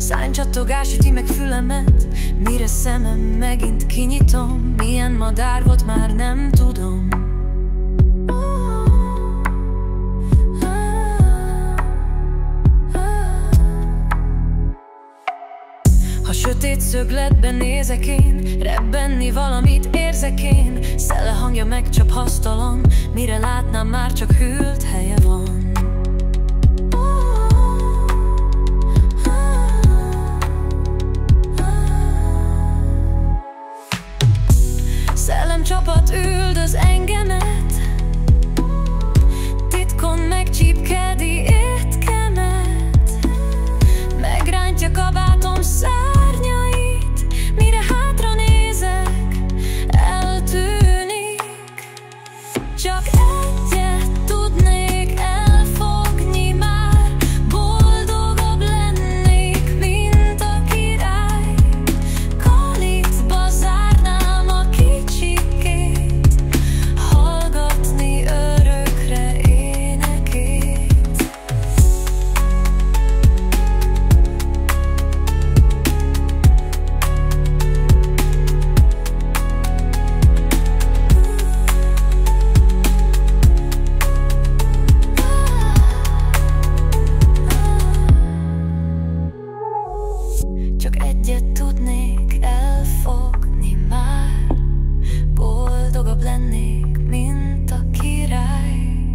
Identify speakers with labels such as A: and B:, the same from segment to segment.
A: Szárnycsattogás üti meg fülemet, mire szemem megint kinyitom. Milyen madár volt, már nem tudom. Ha sötét szögletben nézek én, rebbenni valamit érzek én. Szele hangja megcsap hasztalan, mire látnám, már csak hűlt helye van. Szellemcsapat üldöz engemet, titkon megcsípkedi étkemet. Megrántja kabátom szárnyait, mire hátra nézek, eltűnik. Csak egyet tudnék elfogni már, boldogabb lennék, mint a király. Kalitba zárnám a kicsikét, hallgatni örökre énekét. Csak egyet tudnék elfogni már, boldogabb lennék, mint a király.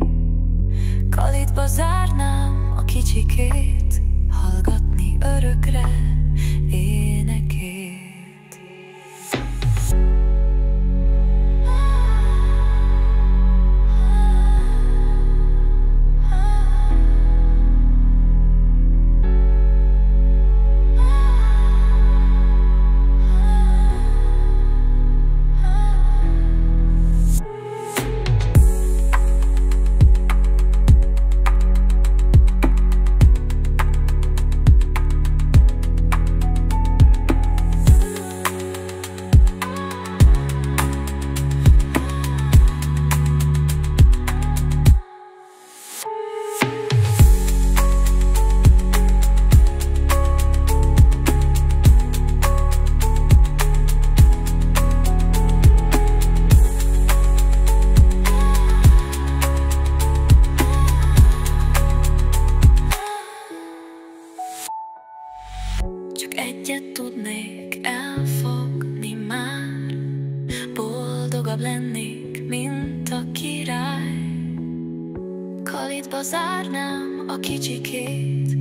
A: Kalitba zárnám a kicsikét, hallgatni örökre énekét. Csak egyet tudnék elfogni már, boldogabb lennék, mint a király. Kalitba zárnám a kicsikét,